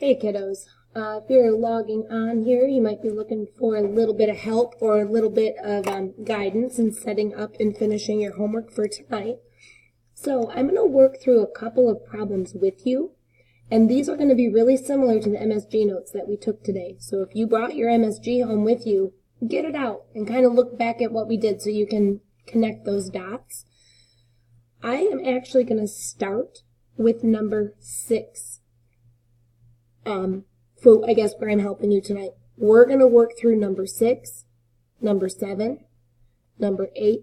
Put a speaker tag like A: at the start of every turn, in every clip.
A: Hey kiddos, if you're logging on here, you might be looking for a little bit of help or a little bit of guidance in setting up and finishing your homework for tonight. So I'm going to work through a couple of problems with you, and these are going to be really similar to the MSG notes that we took today. So if you brought your MSG home with you, get it out and kind of look back at what we did so you can connect those dots. I am actually going to start with number 6. I guess where I'm helping you tonight. We're going to work through number 6, number 7, number 8,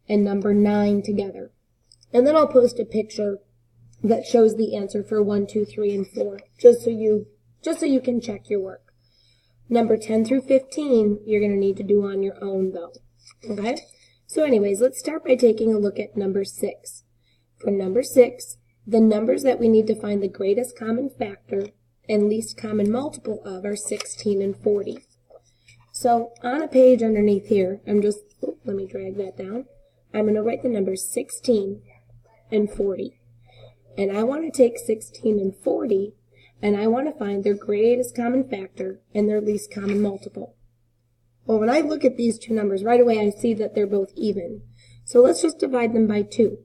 A: and number 9 together. And then I'll post a picture that shows the answer for 1, 2, 3, and 4, just so you can check your work. Number 10 through 15, you're going to need to do on your own though. Okay? So anyways, let's start by taking a look at number 6. For number 6, the numbers that we need to find the greatest common factor and least common multiple of are 16 and 40. So on a page underneath here, let me drag that down. I'm going to write the numbers 16 and 40. And I want to take 16 and 40, and I want to find their greatest common factor and their least common multiple. Well, when I look at these two numbers, right away I see that they're both even. So let's just divide them by 2.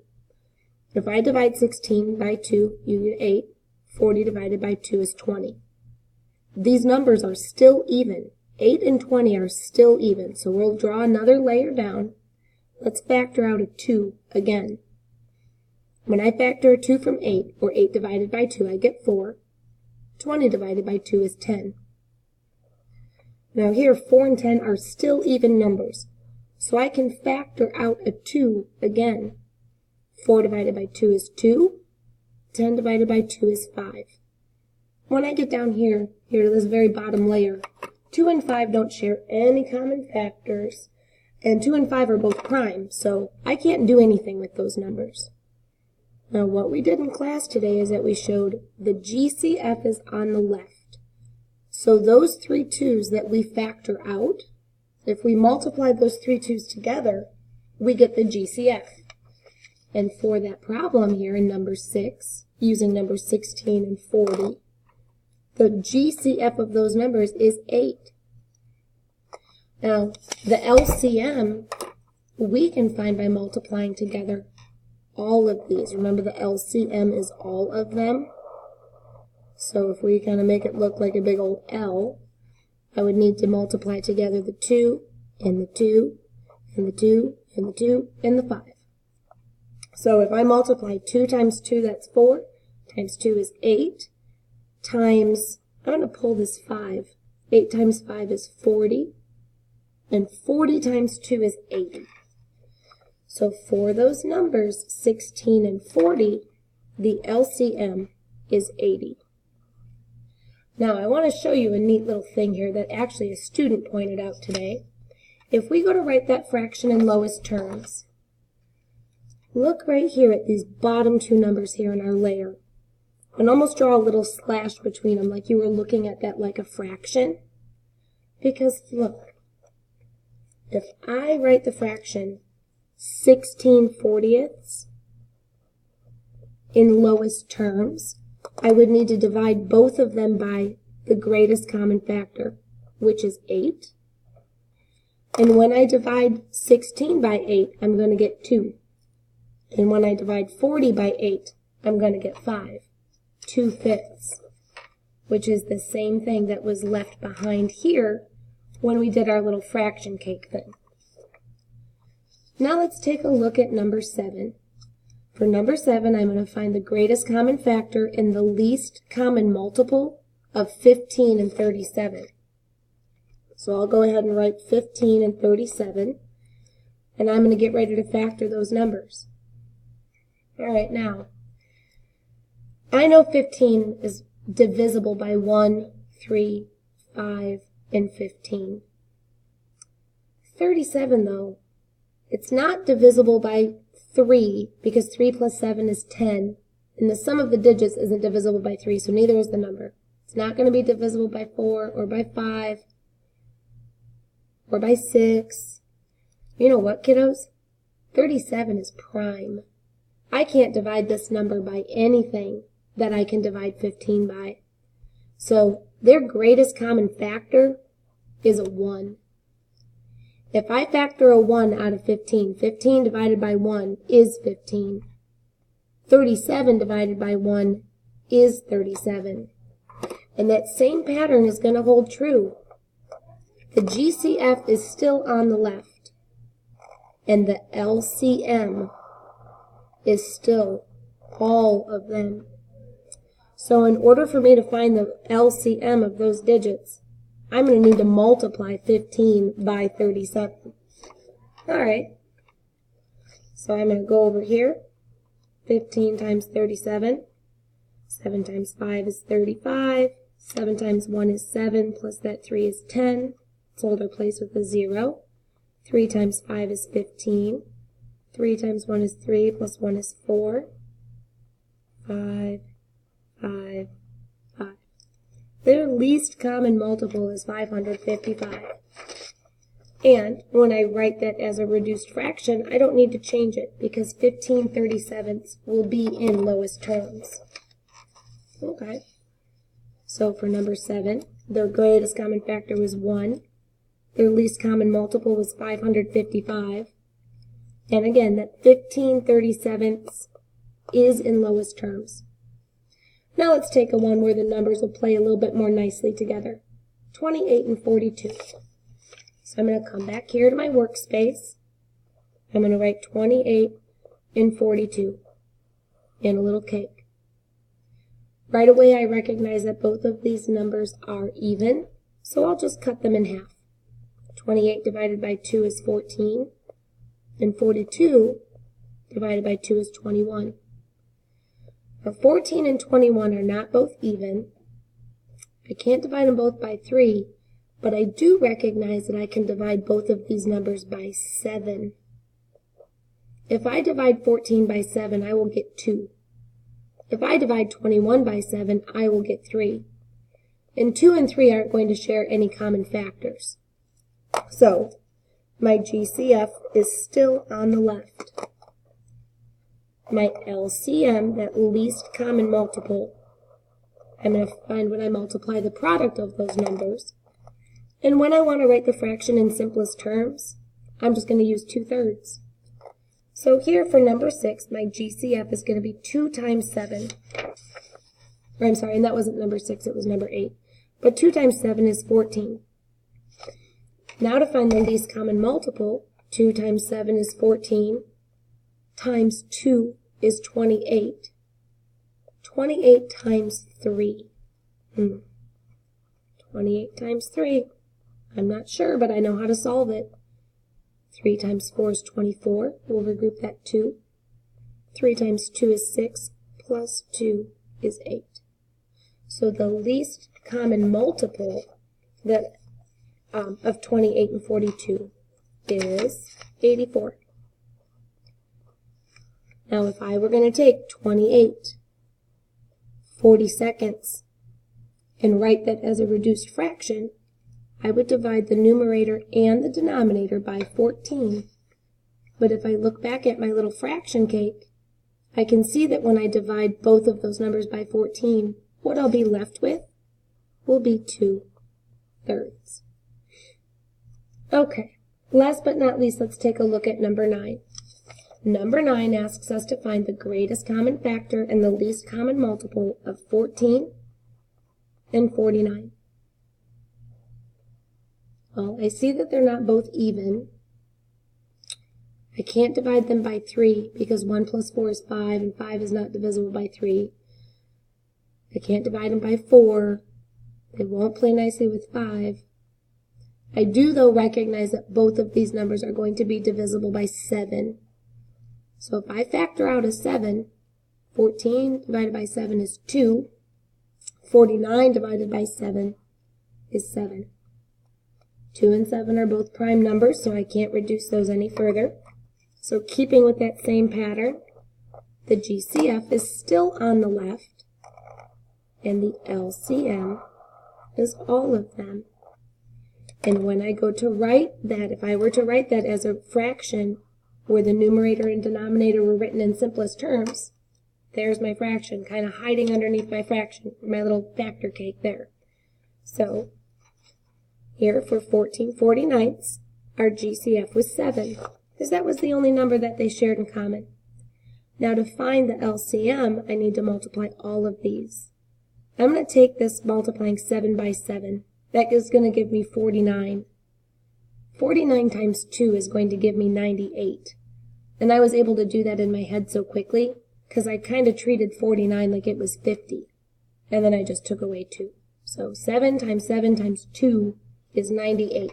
A: If I divide 16 by 2, you get 8. 40 divided by 2 is 20. These numbers are still even. 8 and 20 are still even. So we'll draw another layer down. Let's factor out a 2 again. When I factor a 2 from 8, or 8 divided by 2, I get 4. 20 divided by 2 is 10. Now here, 4 and 10 are still even numbers. So I can factor out a 2 again. 4 divided by 2 is 2. 10 divided by 2 is 5. When I get down here to this very bottom layer, 2 and 5 don't share any common factors, and 2 and 5 are both prime, so I can't do anything with those numbers. Now what we did in class today is that we showed the GCF is on the left. So those 3 2's that we factor out, if we multiply those 3 2's together, we get the GCF. And for that problem here in number 6, using number 16 and 40, the GCF of those numbers is 8. Now, the LCM we can find by multiplying together all of these. Remember, the LCM is all of them. So if we kind of make it look like a big old L, I would need to multiply together the 2 and the 2 and the 2 and the 2 and the 5. So if I multiply 2 times 2, that's 4, times 2 is 8, times, I'm going to pull this 5. 8 times 5 is 40, and 40 times 2 is 80. So for those numbers, 16 and 40, the LCM is 80. Now I want to show you a neat little thing here that actually a student pointed out today. If we go to write that fraction in lowest terms, look right here at these bottom 2 numbers here in our layer. And almost draw a little slash between them like you were looking at that like a fraction. Because look, if I write the fraction 16/40 in lowest terms, I would need to divide both of them by the greatest common factor, which is 8. And when I divide 16 by 8, I'm going to get 2. And when I divide 40 by 8, I'm going to get 5, 2/5, which is the same thing that was left behind here when we did our little fraction cake thing. Now let's take a look at number 7. For number 7, I'm going to find the greatest common factor and the least common multiple of 15 and 37. So I'll go ahead and write 15 and 37, and I'm going to get ready to factor those numbers. All right, now, I know 15 is divisible by 1, 3, 5, and 15. 37, though, it's not divisible by 3, because 3 plus 7 is 10, and the sum of the digits isn't divisible by 3, so neither is the number. It's not going to be divisible by 4, or by 5, or by 6. You know what, kiddos? 37 is prime. I can't divide this number by anything that I can divide 15 by. So their greatest common factor is a 1. If I factor a 1 out of 15, 15 divided by 1 is 15. 37 divided by 1 is 37. And that same pattern is going to hold true. The GCF is still on the left, and the LCM is still all of them. So in order for me to find the LCM of those digits, I'm going to need to multiply 15 by 37. All right. So I'm going to go over here. 15 times 37. 7 times 5 is 35. 7 times 1 is 7, plus that 3 is 10. Let's hold our place with a 0. 3 times 5 is 15. 3 times 1 is 3, plus 1 is 4. 5, 5, 5. Their least common multiple is 555. And when I write that as a reduced fraction, I don't need to change it because 15/37 will be in lowest terms. Okay. So for number 7, their greatest common factor was 1. Their least common multiple was 555. And again, that 15/37 is in lowest terms. Now let's take a one where the numbers will play a little bit more nicely together. 28 and 42. So I'm going to come back here to my workspace. I'm going to write 28 and 42 and a little cake. Right away I recognize that both of these numbers are even, so I'll just cut them in half. 28 divided by 2 is 14, and 42 divided by 2 is 21. Now 14 and 21 are not both even. I can't divide them both by 3, but I do recognize that I can divide both of these numbers by 7. If I divide 14 by 7, I will get 2. If I divide 21 by 7, I will get 3. And 2 and 3 aren't going to share any common factors. So, my GCF is still on the left. My LCM, that least common multiple, I'm going to find when I multiply the product of those numbers. And when I want to write the fraction in simplest terms, I'm just going to use 2/3. So here for number 6, my GCF is going to be 2 times 7. Or I'm sorry, and that wasn't number 6, it was number 8. But 2 times 7 is 14. Now to find the least common multiple, 2 times 7 is 14, times 2 is 28. 28 times 3. 28 times 3. I'm not sure, but I know how to solve it. 3 times 4 is 24. We'll regroup that 2. 3 times 2 is 6, plus 2 is 8. So the least common multiple that of 28 and 42 is 84. Now if I were going to take 28 42nds and write that as a reduced fraction, I would divide the numerator and the denominator by 14. But if I look back at my little fraction cake, I can see that when I divide both of those numbers by 14, what I'll be left with will be 2/3. Okay, last but not least, let's take a look at number 9. Number 9 asks us to find the greatest common factor and the least common multiple of 14 and 49. Well, I see that they're not both even. I can't divide them by 3 because 1 plus 4 is 5 and 5 is not divisible by 3. I can't divide them by 4. They won't play nicely with 5. I do, though, recognize that both of these numbers are going to be divisible by 7. So if I factor out a 7, 14 divided by 7 is 2. 49 divided by 7 is 7. 2 and 7 are both prime numbers, so I can't reduce those any further. So keeping with that same pattern, the GCF is still on the left, and the LCM is all of them. And when I go to write that, if I were to write that as a fraction where the numerator and denominator were written in simplest terms, There's my fraction, kind of hiding underneath my fraction, my little factor cake there. So here for 14/49, our GCF was 7, because that was the only number that they shared in common. Now to find the LCM, I need to multiply all of these. I'm going to take this multiplying 7 by 7. That is going to give me 49. 49 times 2 is going to give me 98. And I was able to do that in my head so quickly because I kind of treated 49 like it was 50. And then I just took away 2. So 7 times 2 is 98.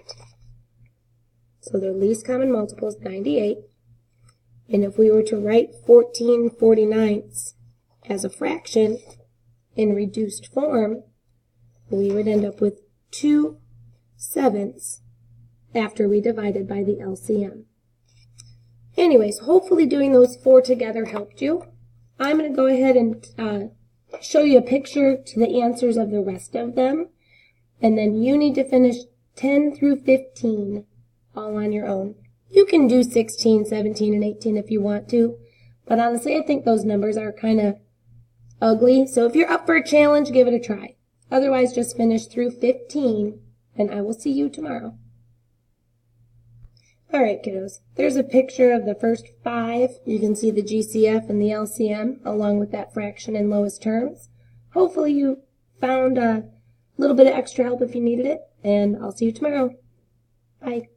A: So their least common multiple is 98. And if we were to write 14/49 as a fraction in reduced form, we would end up with 2/7 after we divided by the LCM. Anyways, hopefully doing those 4 together helped you. I'm going to go ahead and show you a picture to the answers of the rest of them. And then you need to finish 10 through 15 all on your own. You can do 16, 17, and 18 if you want to. But honestly, I think those numbers are kind of ugly. So if you're up for a challenge, give it a try. Otherwise, just finish through 15, and I will see you tomorrow. All right, kiddos. There's a picture of the first 5. You can see the GCF and the LCM along with that fraction in lowest terms. Hopefully you found a little bit of extra help if you needed it, and I'll see you tomorrow. Bye.